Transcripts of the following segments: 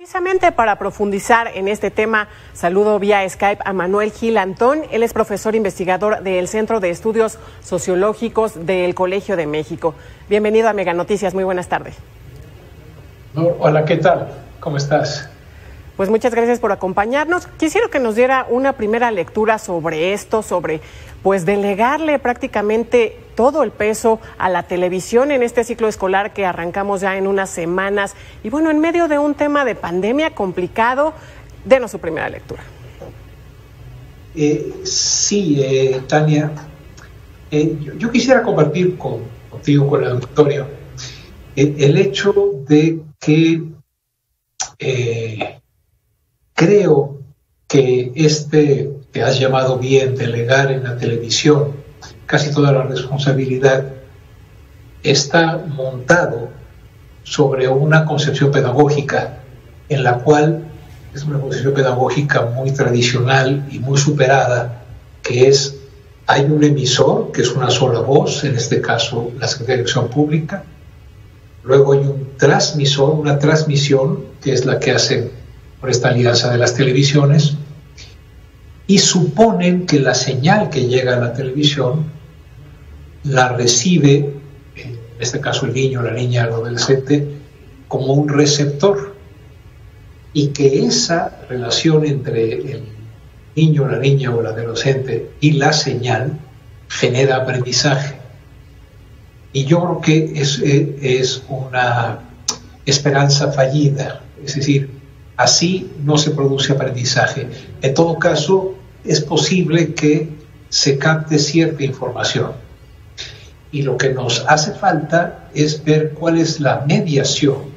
Precisamente para profundizar en este tema, saludo vía Skype a Manuel Gil Antón. Él es profesor investigador del Centro de Estudios Sociológicos del Colegio de México. Bienvenido a Mega Noticias, muy buenas tardes. Hola, ¿qué tal? ¿Cómo estás? Pues muchas gracias por acompañarnos. Quisiera que nos diera una primera lectura sobre esto, sobre pues delegarle prácticamente todo el peso a la televisión en este ciclo escolar que arrancamos ya en unas semanas. Y bueno, en medio de un tema de pandemia complicado, denos su primera lectura. Sí, Tania, yo quisiera compartir contigo, con el auditorio, el hecho de que creo que que has llamado bien delegar en la televisión casi toda la responsabilidad está montado sobre una concepción pedagógica en la cual es una concepción pedagógica muy tradicional y muy superada, que es, hay un emisor, que es una sola voz, en este caso la Secretaría de Educación Pública, luego hay un transmisor, una transmisión, que es la que hacen por esta alianza de las televisiones, y suponen que la señal que llega a la televisión la recibe, en este caso el niño, la niña, el adolescente, como un receptor, y que esa relación entre el niño, la niña o el adolescente y la señal genera aprendizaje. Y yo creo que es una esperanza fallida, es decir, así no se produce aprendizaje. En todo caso, es posible que se capte cierta información. Y lo que nos hace falta es ver cuál es la mediación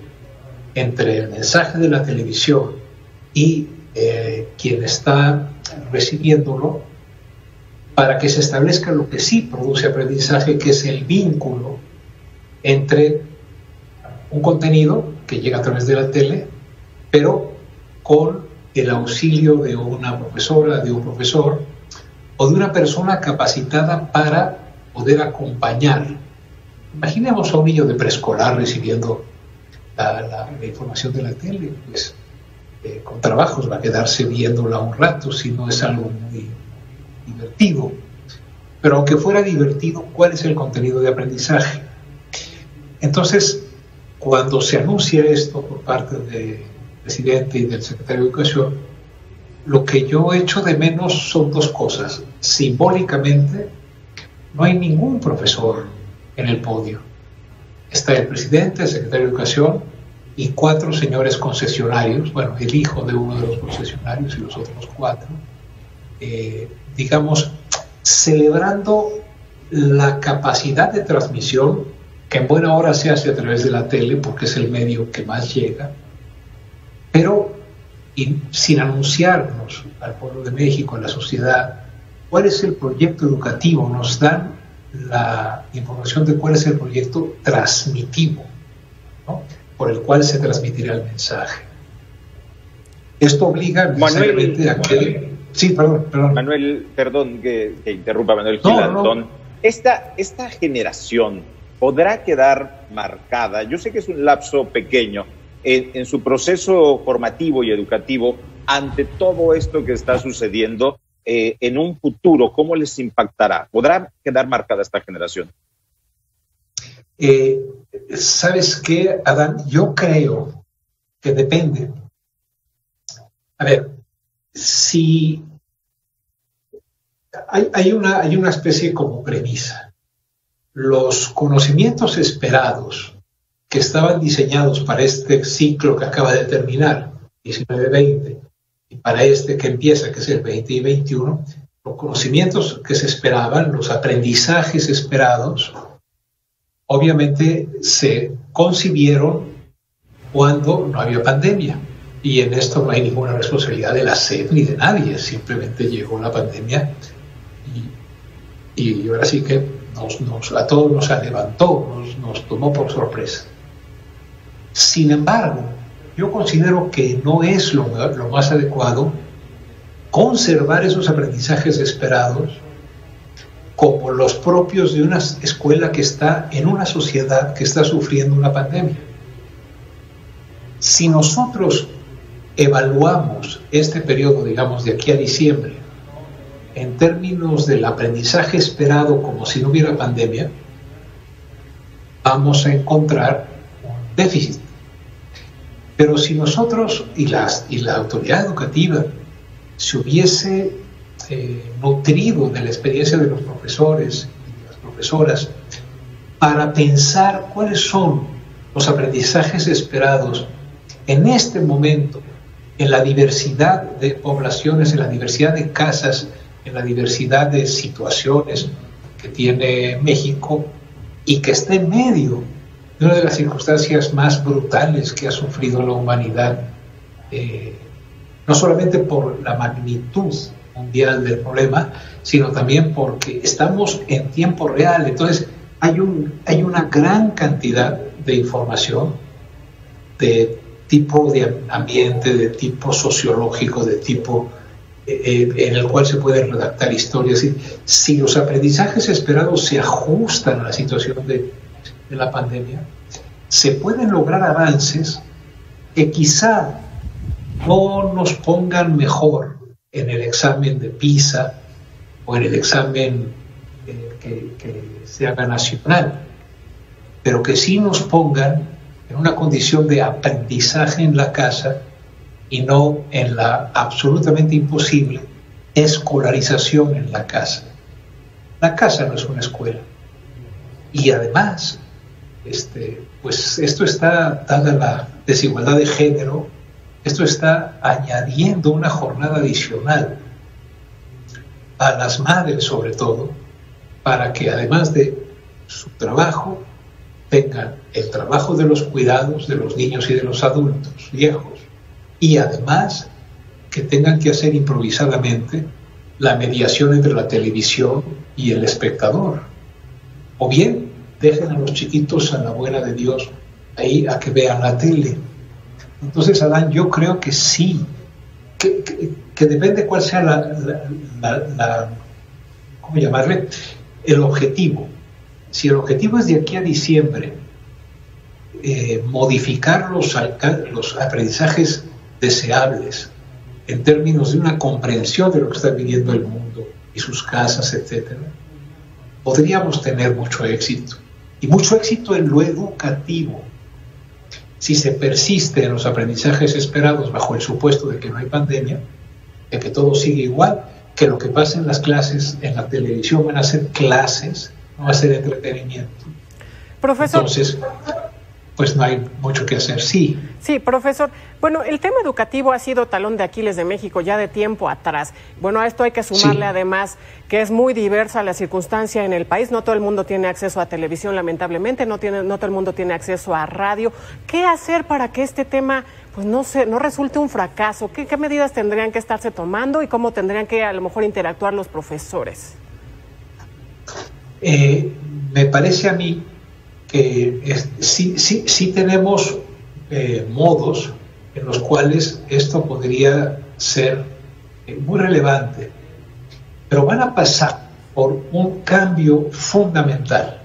entre el mensaje de la televisión y quien está recibiéndolo, para que se establezca lo que sí produce aprendizaje, que es el vínculo entre un contenido que llega a través de la tele, pero con el auxilio de una profesora, de un profesor o de una persona capacitada para poder acompañar. Imaginemos a un niño de preescolar recibiendo la información de la tele, pues con trabajos va a quedarse viéndola un rato, si no es algo muy divertido. Pero aunque fuera divertido, ¿cuál es el contenido de aprendizaje? Entonces, cuando se anuncia esto por parte del presidente y del secretario de Educación, lo que yo echo de menos son dos cosas. Simbólicamente, no hay ningún profesor en el podio. Está el presidente, el secretario de Educación y 4 señores concesionarios, bueno, el hijo de uno de los concesionarios y los otros 4, digamos, celebrando la capacidad de transmisión, que en buena hora se hace a través de la tele, porque es el medio que más llega, pero sin anunciarnos al pueblo de México, a la sociedad, cuál es el proyecto educativo. Nos dan la información de cuál es el proyecto transmitivo, ¿no?, por el cual se transmitirá el mensaje. Esto obliga necesariamente a que... Sí, perdón. Manuel, perdón que interrumpa, Manuel Gil Antón. No. Esta generación podrá quedar marcada, yo sé que es un lapso pequeño, en su proceso formativo y educativo, ante todo esto que está sucediendo, en un futuro, ¿cómo les impactará? ¿Podrá quedar marcada esta generación? ¿Sabes qué, Adán? Yo creo que depende. A ver, si hay una especie como premisa. Los conocimientos esperados que estaban diseñados para este ciclo que acaba de terminar, 19-20, y para este que empieza, que es el 20 y 21, los conocimientos que se esperaban, los aprendizajes esperados, obviamente se concibieron cuando no había pandemia. Y en esto no hay ninguna responsabilidad de la SEP ni de nadie, simplemente llegó la pandemia y ahora sí que a todos nos levantó, nos tomó por sorpresa. Sin embargo, yo considero que no es lo más adecuado conservar esos aprendizajes esperados como los propios de una escuela que está en una sociedad que está sufriendo una pandemia. Si nosotros evaluamos este periodo, digamos, de aquí a diciembre, en términos del aprendizaje esperado como si no hubiera pandemia, vamos a encontrar un déficit. Pero si nosotros y la autoridad educativa se hubiese nutrido de la experiencia de los profesores y las profesoras para pensar cuáles son los aprendizajes esperados en este momento, en la diversidad de poblaciones, en la diversidad de casas, en la diversidad de situaciones que tiene México y que está en medio de una de las circunstancias más brutales que ha sufrido la humanidad, no solamente por la magnitud mundial del problema, sino también porque estamos en tiempo real. Entonces hay una gran cantidad de información de tipo de ambiente, de tipo sociológico, de tipo en el cual se pueden redactar historias. Si los aprendizajes esperados se ajustan a la situación de la pandemia, se pueden lograr avances que quizá no nos pongan mejor en el examen de PISA o en el examen que se haga nacional, pero que sí nos pongan en una condición de aprendizaje en la casa y no en la absolutamente imposible escolarización en la casa. La casa no es una escuela. Y además, pues esto está, dada la desigualdad de género, esto está añadiendo una jornada adicional a las madres, sobre todo, para que además de su trabajo, tengan el trabajo de los cuidados de los niños y de los adultos viejos, y además que tengan que hacer improvisadamente la mediación entre la televisión y el espectador. O bien, dejen a los chiquitos a la buena de Dios ahí a que vean la tele. Entonces, Adán, yo creo que sí, que depende cuál sea ¿cómo llamarle? El objetivo. Si el objetivo es de aquí a diciembre modificar los aprendizajes deseables en términos de una comprensión de lo que está viviendo el mundo y sus casas, etcétera, podríamos tener mucho éxito. Y mucho éxito en lo educativo. Si se persiste en los aprendizajes esperados bajo el supuesto de que no hay pandemia, de que todo sigue igual, que lo que pasa en las clases, en la televisión, van a ser clases, no va a ser entretenimiento. Profesor. Entonces, pues no hay mucho que hacer, sí. Sí, profesor. Bueno, el tema educativo ha sido talón de Aquiles de México ya de tiempo atrás. Bueno, a esto hay que sumarle además que es muy diversa la circunstancia en el país. No todo el mundo tiene acceso a televisión, lamentablemente, no todo el mundo tiene acceso a radio. ¿Qué hacer para que este tema pues no resulte un fracaso? ¿Qué medidas tendrían que estarse tomando y cómo tendrían que a lo mejor interactuar los profesores? Me parece a mí que sí tenemos modos en los cuales esto podría ser muy relevante, pero van a pasar por un cambio fundamental.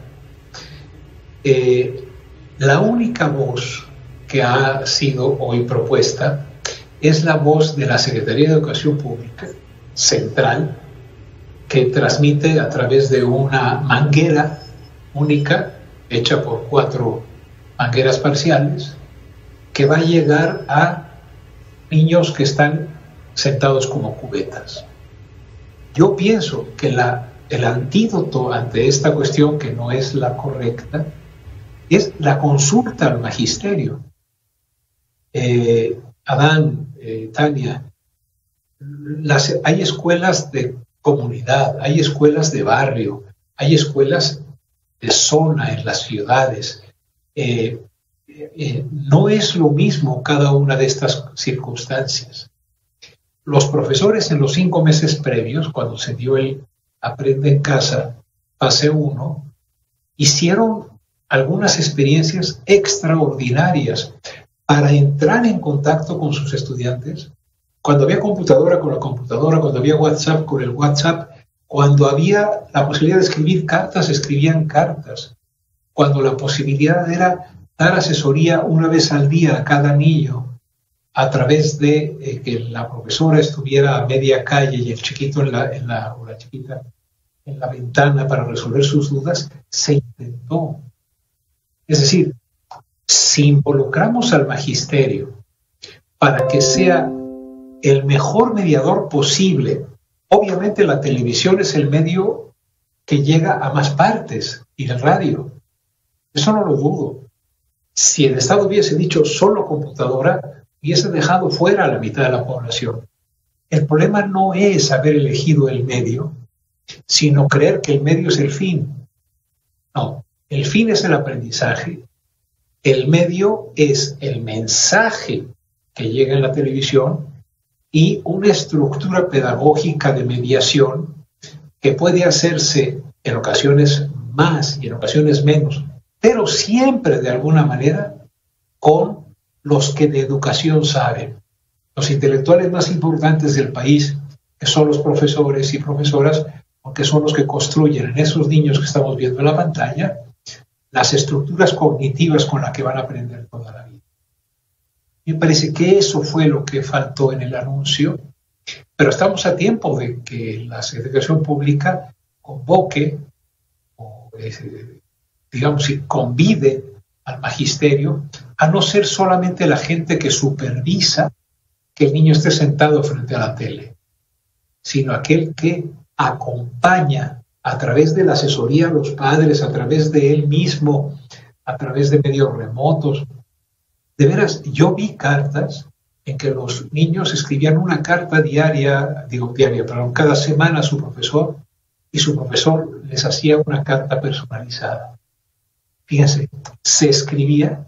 La única voz que ha sido hoy propuesta es la voz de la Secretaría de Educación Pública Central, que transmite a través de una manguera única hecha por 4 mangueras parciales, que va a llegar a niños que están sentados como cubetas. Yo pienso que el antídoto ante esta cuestión, que no es la correcta, es la consulta al magisterio. Adán, Tania, hay escuelas de comunidad, hay escuelas de barrio, hay escuelas de zona en las ciudades. No es lo mismo cada una de estas circunstancias. Los profesores en los 5 meses previos, cuando se dio el Aprende en Casa, fase 1, hicieron algunas experiencias extraordinarias para entrar en contacto con sus estudiantes. Cuando había computadora, con la computadora; cuando había WhatsApp, con el WhatsApp; cuando había la posibilidad de escribir cartas, escribían cartas; cuando la posibilidad era dar asesoría una vez al día a cada niño, a través de que la profesora estuviera a media calle y el chiquito o la chiquita en la ventana para resolver sus dudas, se intentó. Es decir, si involucramos al magisterio para que sea el mejor mediador posible, obviamente la televisión es el medio que llega a más partes y el radio. Eso no lo dudo. Si el Estado hubiese dicho solo computadora, hubiese dejado fuera a la mitad de la población. El problema no es haber elegido el medio, sino creer que el medio es el fin. No, el fin es el aprendizaje. El medio es el mensaje que llega en la televisión y una estructura pedagógica de mediación que puede hacerse en ocasiones más y en ocasiones menos, pero siempre de alguna manera con los que de educación saben, los intelectuales más importantes del país, que son los profesores y profesoras, porque son los que construyen en esos niños que estamos viendo en la pantalla las estructuras cognitivas con las que van a aprender toda la vida. Me parece que eso fue lo que faltó en el anuncio, pero estamos a tiempo de que la Educación Pública convoque o, digamos, convide al magisterio a no ser solamente la gente que supervisa que el niño esté sentado frente a la tele, sino aquel que acompaña a través de la asesoría a los padres, a través de él mismo, a través de medios remotos. De veras, yo vi cartas en que los niños escribían una carta cada semana a su profesor, y su profesor les hacía una carta personalizada. Fíjense, se escribía,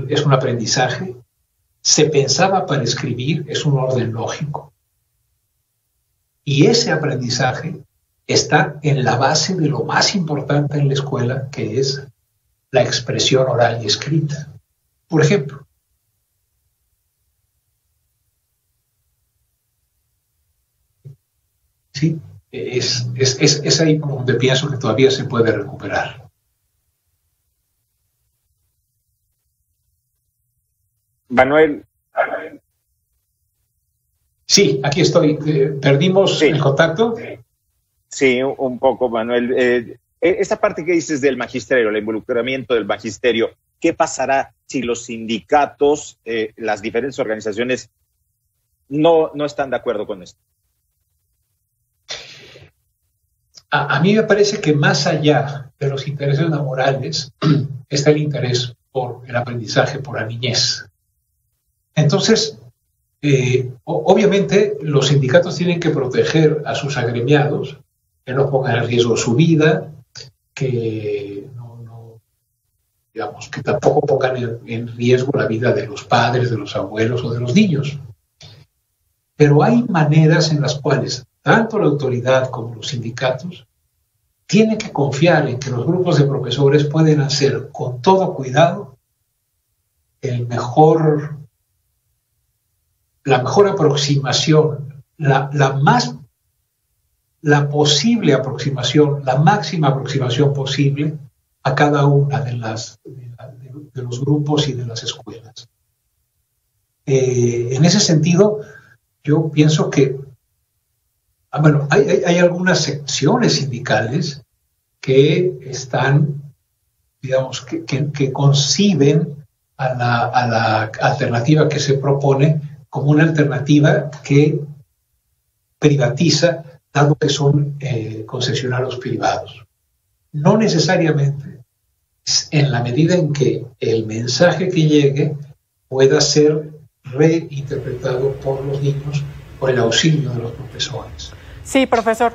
es un aprendizaje, se pensaba para escribir, es un orden lógico. Y ese aprendizaje está en la base de lo más importante en la escuela, que es la expresión oral y escrita. Por ejemplo, sí, es ahí por donde pienso que todavía se puede recuperar. Manuel. Sí, aquí estoy. ¿Perdimos el contacto? Sí, un poco, Manuel. Esa parte que dices del magisterio, el involucramiento del magisterio, ¿qué pasará si los sindicatos, las diferentes organizaciones no están de acuerdo con esto? A mí me parece que más allá de los intereses laborales está el interés por el aprendizaje, por la niñez. Entonces, obviamente los sindicatos tienen que proteger a sus agremiados, que no pongan en riesgo su vida, que que tampoco pongan en riesgo la vida de los padres, de los abuelos o de los niños. Pero hay maneras en las cuales tanto la autoridad como los sindicatos tienen que confiar en que los grupos de profesores pueden hacer con todo cuidado la mejor aproximación, la posible aproximación, la máxima aproximación posible a cada una de los grupos y de las escuelas. En ese sentido, yo pienso que hay algunas secciones sindicales que están, digamos, que conciben a la alternativa que se propone como una alternativa que privatiza, dado que son concesionarios privados. No necesariamente, en la medida en que el mensaje que llegue pueda ser reinterpretado por los niños por el auxilio de los profesores. Sí, profesor.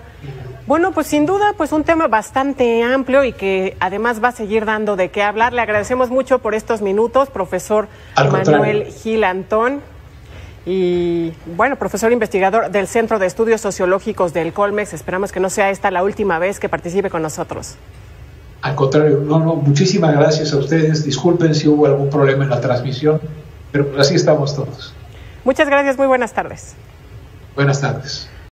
Bueno, pues sin duda, pues un tema bastante amplio y que además va a seguir dando de qué hablar. Le agradecemos mucho por estos minutos, profesor Manuel Gil Antón. Y bueno, profesor investigador del Centro de Estudios Sociológicos del Colmex, esperamos que no sea esta la última vez que participe con nosotros. Al contrario, muchísimas gracias a ustedes. Disculpen si hubo algún problema en la transmisión, pero pues así estamos todos. Muchas gracias, muy buenas tardes. Buenas tardes.